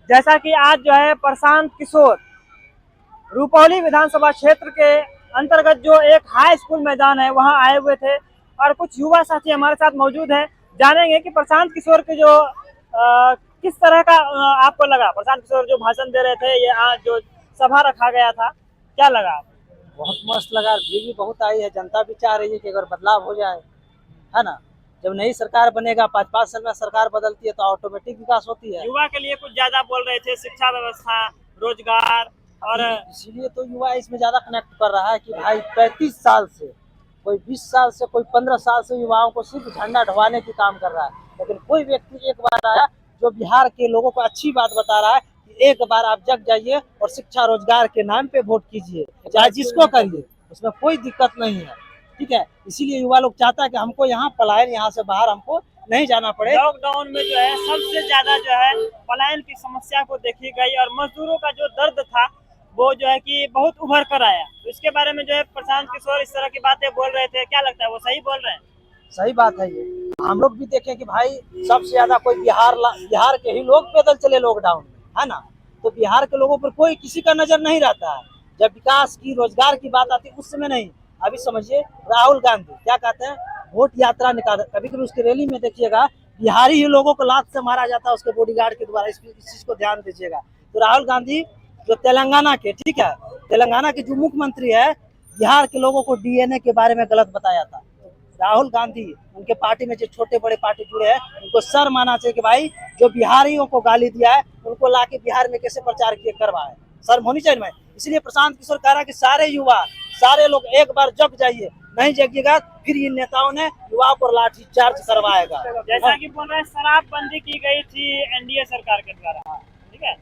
जैसा कि आज जो है प्रशांत किशोर रुपौली विधानसभा क्षेत्र के अंतर्गत जो एक हाई स्कूल मैदान है वहां आए हुए थे और कुछ युवा साथी हमारे साथ मौजूद हैं। जानेंगे कि प्रशांत किशोर के जो किस तरह का आपको लगा। प्रशांत किशोर जो भाषण दे रहे थे, ये आज जो सभा रखा गया था, क्या लगा आपको? बहुत मस्त लगा। भीड़ भी बहुत आई है। जनता भी चाह रही है कि अगर बदलाव हो जाए, है ना। जब नई सरकार बनेगा, 5-5 साल में सरकार बदलती है तो ऑटोमेटिक विकास होती है। युवा के लिए कुछ ज्यादा बोल रहे थे, शिक्षा व्यवस्था, रोजगार और इसीलिए तो युवा इसमें ज्यादा कनेक्ट कर रहा है कि भाई 35 साल से, कोई 20 साल से, कोई 15 साल से युवाओं को सिर्फ झंडा ढवाने की काम कर रहा है। लेकिन कोई व्यक्ति एक बार आया जो बिहार के लोगों को अच्छी बात बता रहा है कि एक बार आप जग जाइए और शिक्षा रोजगार के नाम पे वोट कीजिए, चाहे जिसको करिए, उसमें कोई दिक्कत नहीं है। ठीक है, इसीलिए युवा लोग चाहता है कि हमको यहाँ पलायन, यहाँ से बाहर हमको नहीं जाना पड़े। लॉकडाउन में जो है सबसे ज्यादा जो है पलायन की समस्या को देखी गई और मजदूरों का जो दर्द था वो जो है कि बहुत उभर कर आया। तो इसके बारे में जो है प्रशांत किशोर इस तरह की बातें बोल रहे थे, क्या लगता है वो सही बोल रहे हैं? सही बात है। ये हम लोग भी देखें कि भाई सबसे ज्यादा कोई बिहार के ही लोग पैदल चले लॉकडाउन में, है ना। तो बिहार के लोगों पर कोई किसी का नजर नहीं रहता है। जब विकास की, रोजगार की बात आती है उस समय नहीं। अभी समझिए, राहुल गांधी क्या कहते हैं, वोट यात्रा निकाल, कभी कभी उसकी रैली में देखिएगा बिहारी ही लोगों को लात से मारा जाता है उसके बॉडीगार्ड के द्वारा। इस चीज को ध्यान दीजिएगा। तो राहुल गांधी जो तेलंगाना के, ठीक है, तेलंगाना के जो मुख्यमंत्री है, बिहार के लोगों को डीएनए के बारे में गलत बताया था। राहुल गांधी, उनके पार्टी में जो छोटे बड़े पार्टी जुड़े हैं, उनको सर माना चाहिए कि भाई जो बिहारियों को गाली दिया है उनको लाके बिहार में कैसे प्रचार किए करवाए, शर्म होनी चाहिए। मैं इसलिए प्रशांत किशोर कह रहा है कि सारे युवा, सारे लोग एक बार जग जाइए, नहीं जगिएगा फिर इन नेताओं ने युवाओं पर लाठी चार्ज करवाएगा। जैसा कि बोल रहे हैं शराबबंदी की गई थी एनडीए सरकार के द्वारा, ठीक है।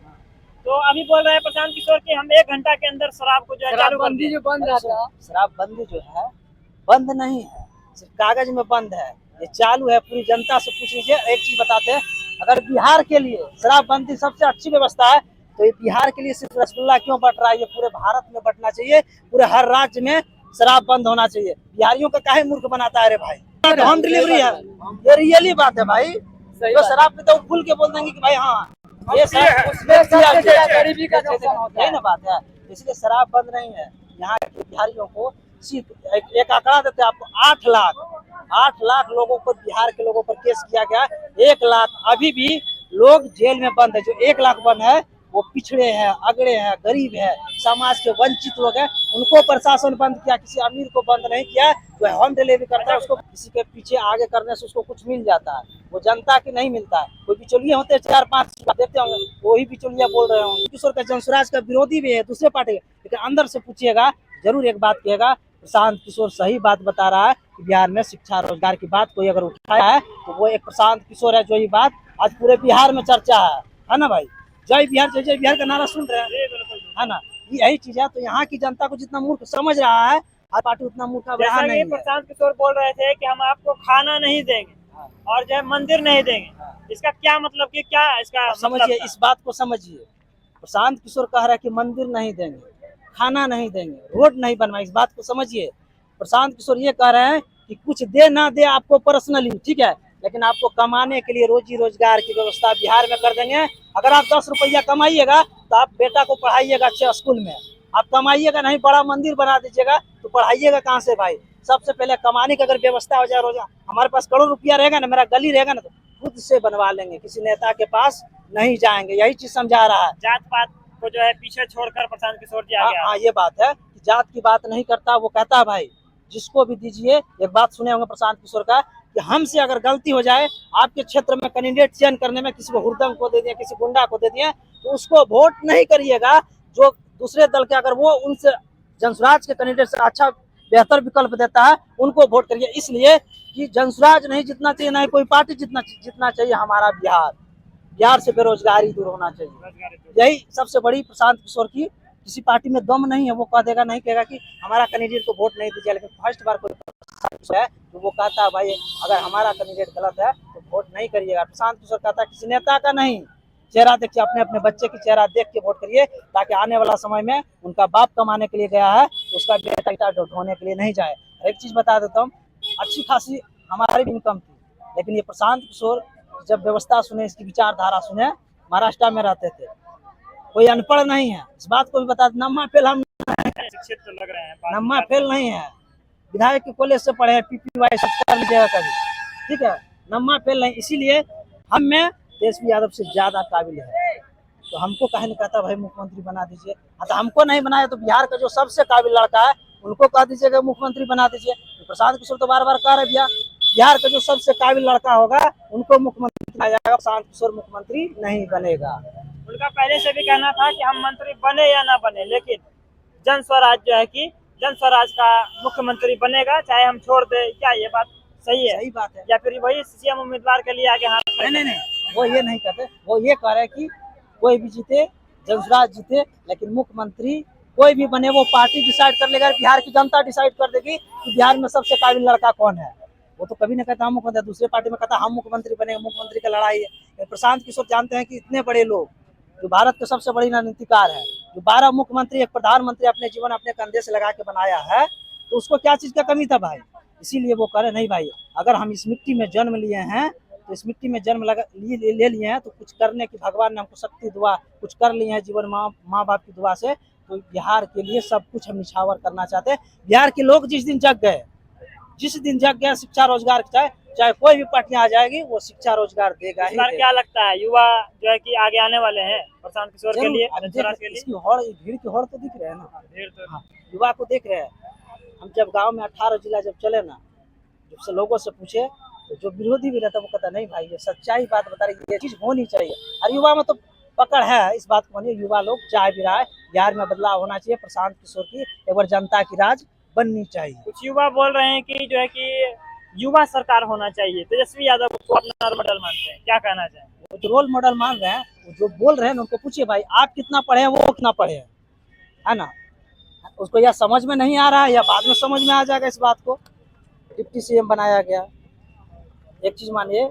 तो अभी बोल रहे हैं प्रशांत किशोर की हम 1 घंटा के अंदर शराब को जो है चालू कर दिए। शराबबंदी जो है बंद नहीं है, सिर्फ कागज में बंद है, ये चालू है। पूरी जनता से पूछ लीजिए। एक चीज बताते हैं, अगर बिहार के लिए शराबबंदी सबसे अच्छी व्यवस्था है तो ये बिहार के लिए सिर्फ रसगुल्ला क्यों बट रहा है? ये पूरे भारत में बंटना चाहिए, पूरे हर राज्य में शराब बंद होना चाहिए। बिहारियों का काहे मूर्ख बनाता है रे भाई? होम डिलीवरी है, ये रियली बात है भाई। जो शराब पीता है खुल के बोल देंगे कि भाई हाँ ये गरीबी का यही ना बात है। इसलिए शराब बंद नहीं है। यहाँ के बिहारियों को सिर्फ एक आंकड़ा देते हैं आपको, 8 लाख लोगों को, बिहार के लोगों पर केस किया गया। 1 लाख अभी भी लोग जेल में बंद है। जो 1 लाख बंद है वो पिछड़े हैं, अगड़े हैं, गरीब है, समाज के वंचित लोग हैं, उनको प्रशासन बंद किया, किसी अमीर को बंद नहीं किया। जो होम डिलीवरी करता है उसको किसी के पीछे आगे करने से उसको कुछ मिल जाता है, वो जनता की नहीं मिलता है। कोई बिचौलिए होते हैं 4-5 देखते होंगे, वही बिचौलिया बोल रहे होंगे। किशोर का जनसुराज का विरोधी भी है, दूसरे पार्टी, लेकिन अंदर से पूछिएगा जरूर एक बात कहेगा, प्रशांत किशोर सही बात बता रहा है कि बिहार में शिक्षा रोजगार की बात कोई अगर उठाया है तो वो एक प्रशांत किशोर है। जो ये बात आज पूरे बिहार में चर्चा है ना भाई। जय बिहार, जय जय बिहार का नारा सुन रहे हैं, है ना। यही चीज है। तो यहाँ की जनता को जितना मूर्ख समझ रहा है, हर पार्टी उतना मूर्ख रहा नहीं है। प्रशांत किशोर बोल रहे थे कि हम आपको खाना नहीं देंगे और जो है मंदिर नहीं देंगे, इसका क्या मतलब कि क्या इसका समझिए, इस बात को समझिए। प्रशांत किशोर कह रहा है कि मंदिर नहीं देंगे, खाना नहीं देंगे, रोड नहीं बनवाए, इस बात को समझिए। प्रशांत किशोर ये कह रहे हैं कि कुछ दे ना दे आपको पर्सनली, ठीक है, लेकिन आपको कमाने के लिए रोजी रोजगार की व्यवस्था बिहार में कर देंगे। अगर आप 10 रुपया कमाइएगा तो आप बेटा को पढ़ाइएगा अच्छे स्कूल में। आप कमाइएगा नहीं, बड़ा मंदिर बना दीजिएगा तो पढ़ाइएगा कहाँ से भाई? सबसे पहले कमाने की अगर व्यवस्था हो जाए, रोजा हमारे पास करोड़ रुपया रहेगा ना, मेरा गली रहेगा ना, तो खुद से बनवा लेंगे, किसी नेता के पास नहीं जाएंगे। यही चीज समझा रहा है। जात पात को जो है पीछे छोड़कर प्रशांत किशोर जी आ गया। हाँ, ये बात है कि जात की बात नहीं करता। वो कहता है भाई जिसको भी दीजिए। एक बात सुने होंगे प्रशांत किशोर का कि हमसे अगर गलती हो जाए आपके क्षेत्र में कैंडिडेट चयन करने में, किसी को हुरदंग को दे दिए, किसी गुंडा को दे दिए, तो उसको वोट नहीं करिएगा। जो दूसरे दल के अगर वो उनसे जनसुराज के कैंडिडेट से अच्छा बेहतर विकल्प देता है उनको वोट करिए। इसलिए कि जनसुराज नहीं जितना चाहिए, ना कोई पार्टी जितना चाहिए। हमारा बिहार से बेरोजगारी दूर होना चाहिए। यही सबसे बड़ी प्रशांत किशोर की, किसी पार्टी में दम नहीं है। वो कह देगा, नहीं कहेगा कि हमारा कैंडिडेट को वोट नहीं दीजिए। लेकिन फर्स्ट बार कोई है तो वो कहता है भाई अगर हमारा कैंडिडेट गलत है तो वोट नहीं करिएगा। प्रशांत किशोर कहता है किसी नेता का नहीं, चेहरा देखिए, अपने अपने बच्चे की चेहरा देख के वोट करिए, ताकि आने वाला समय में उनका बाप कमाने के लिए गया है तो उसका बेटा ढोने के लिए नहीं जाए। एक चीज बता देता हूँ, अच्छी खासी हमारी भी इनकम थी, लेकिन ये प्रशांत किशोर जब व्यवस्था सुने, इसकी विचारधारा सुने, महाराष्ट्र में रहते थे, कोई अनपढ़ नहीं है, इस बात को भी बता। नम्मा फेल हम शिक्षित तो लग रहे हैं बात नम्मा करते फेल नहीं है, विधायक के कॉलेज से पढ़े हैं, PPY सब कर लीजिएगा कभी, ठीक है। नम्मा फेल नहीं, इसीलिए हम में तेजस्वी यादव से ज्यादा काबिल है। तो हमको कहे नहीं कहता भाई मुख्यमंत्री बना दीजिए, तो हमको नहीं बनाया तो बिहार का जो सबसे काबिल लड़का है उनको कह दीजिएगा मुख्यमंत्री बना दीजिए। तो प्रशांत किशोर तो बार बार कह रहे भैया बिहार का जो सबसे काबिल लड़का होगा उनको मुख्यमंत्री बनाया जाएगा, प्रशांत किशोर मुख्यमंत्री नहीं बनेगा। उनका पहले से भी कहना था कि हम मंत्री बने या ना बने, लेकिन जन स्वराज जो है कि जन स्वराज का मुख्यमंत्री बनेगा चाहे हम छोड़ दे। क्या ये बात सही है? सही बात है। या फिर वही CM उम्मीदवार के लिए आगे हाथ नहीं, वो ये नहीं कहते, वो ये कह रहे हैं कि कोई भी जीते, जनसुराज जीते, लेकिन मुख्यमंत्री कोई भी बने वो पार्टी डिसाइड कर लेगा, बिहार की जनता डिसाइड कर देगी कि बिहार में सबसे काबिल लड़का कौन है। वो तो कभी नहीं कहता हम मुख्यमंत्री, दूसरे पार्टी में कहता हम मुख्यमंत्री बनेंगे, मुख्यमंत्री का लड़ाई है। प्रशांत किशोर जानते हैं कि इतने बड़े लोग जो भारत के सबसे बड़ी रणनीतिकार है, जो 12 मुख्यमंत्री एक प्रधानमंत्री अपने जीवन अपने कंधे से लगा के बनाया है, तो उसको क्या चीज का कमी था भाई। इसीलिए वो कह रहे नहीं भाई, अगर हम इस मिट्टी में जन्म लिए हैं तो इस मिट्टी में जन्म ले लिए हैं तो कुछ करने की भगवान ने हमको शक्ति दुआ कुछ कर लिए हैं जीवन, माँ बाप की दुआ से, तो बिहार के लिए सब कुछ हम निछावर करना चाहते हैं। बिहार के लोग जिस दिन जग गए, शिक्षा रोजगार चाहे कोई भी पार्टी आ जाएगी वो शिक्षा रोजगार देगा ही। क्या लगता है युवा जो है कि आगे आने वाले हैं प्रशांत किशोर के लिए, इसकी होड़, भीड़ की होड़ तो दिख रहे हैं ना, भीड़ तो हाँ, युवा को देख रहे हैं। हम जब गांव में 18 जिला जब चले ना, जब से लोगों से पूछे तो जो विरोधी भी रहता है वो कहता नहीं भाई ये सच्चाई बात बता रही, ये चीज होनी चाहिए। और युवा में तो पकड़ है, इस बात को मानिए, युवा लोग चाह भी रहा है बिहार में बदलाव होना चाहिए, प्रशांत किशोर की एक बार जनता की राज बननी चाहिए। कुछ युवा बोल रहे हैं कि जो है कि युवा सरकार होना चाहिए, तेजस्वी यादव को अपना रोल मॉडल मानते हैं, क्या कहना चाहें? वो जो रोल मॉडल मान रहे हैं, वो जो बोल रहे हैं उनको पूछिए भाई आप कितना पढ़े हैं, वो कितना पढ़े हैं, है ना। उसको या समझ में नहीं आ रहा है या बाद में समझ में आ जाएगा इस बात को। डिप्टी CM बनाया गया। एक चीज मानिए,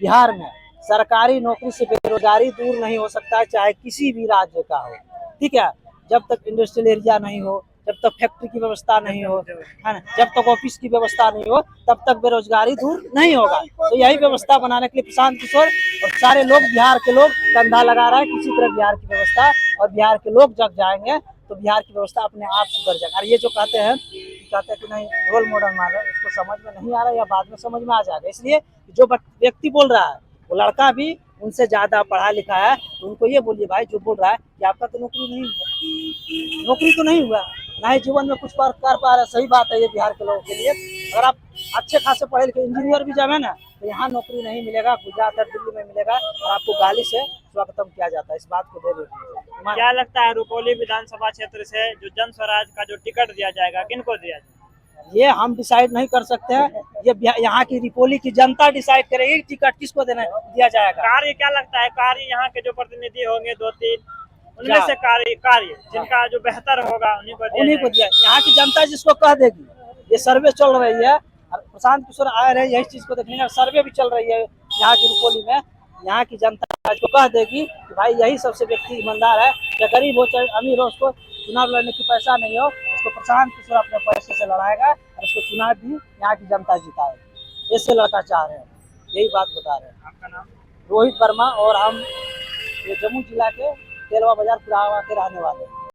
बिहार में सरकारी नौकरी से बेरोजगारी दूर नहीं हो सकता है, चाहे किसी भी राज्य का हो, ठीक है। जब तक इंडस्ट्रियल एरिया नहीं हो, जब तक फैक्ट्री की व्यवस्था नहीं हो, है ना, जब तक ऑफिस की व्यवस्था नहीं हो, तब तक बेरोजगारी दूर नहीं होगा। तो यही व्यवस्था बनाने के लिए प्रशांत किशोर और सारे लोग, बिहार के लोग कंधा लगा रहा है किसी तरह बिहार की व्यवस्था, और बिहार के लोग जग जाएंगे तो बिहार की व्यवस्था अपने आप सुधर जाएगा। और ये जो कहते हैं कि नहीं रोल मॉडल मान रहे हैं, उसको समझ में नहीं आ रहा या बाद में समझ में आ जाएगा। इसलिए जो व्यक्ति बोल रहा है वो लड़का भी उनसे ज्यादा पढ़ा लिखा है, तो उनको ये बोलिए भाई जो बोल रहा है कि आपका तो नौकरी नहीं हुआ, नौकरी तो नहीं हुआ, ना ही जीवन में कुछ कर पा रहे। सही बात है ये बिहार के लोगों के लिए। अगर आप अच्छे खासे पढ़े लिखे इंजीनियर भी जब है ना, तो यहाँ नौकरी नहीं मिलेगा, गुजरात और दिल्ली में मिलेगा, और आपको गाली से स्वागतम किया जाता है। इस बात को दे दीजिए। क्या लगता है रुपौली विधानसभा क्षेत्र से जो जन स्वराज का जो टिकट दिया जाएगा किनको दिया जाएगा? ये हम डिसाइड नहीं कर सकते हैं, ये यहाँ की रुपौली की जनता डिसाइड करेगी टिकट किसको दिया जाएगा। कार्य क्या लगता है, कार्य यहाँ के जो प्रतिनिधि होंगे 2-3 उनमें से कार्य जिनका जो बेहतर होगा उन्हीं को दिया। यहाँ की जनता जिसको कह देगी, ये सर्वे चल रही है, प्रशांत किशोर आए रहे यही चीज को देखने का, सर्वे भी चल रही है यहाँ की रुपौली में। यहाँ की जनता को कह देगी कि भाई यही सबसे व्यक्ति ईमानदार है, चाहे गरीब हो चाहे अमीर हो, उसको चुनाव लड़ने की पैसा नहीं हो, उसको प्रशांत किशोर अपने पैसे से लड़ाएगा और उसको चुनाव भी यहाँ की जनता जिताएगी। ऐसे लड़का चाह रहे हैं, यही बात बता रहे हैं। आपका नाम? रोहित वर्मा, और हम ये जम्मू जिला के तेलवा बाजार पुरावा के रहने वाले हैं।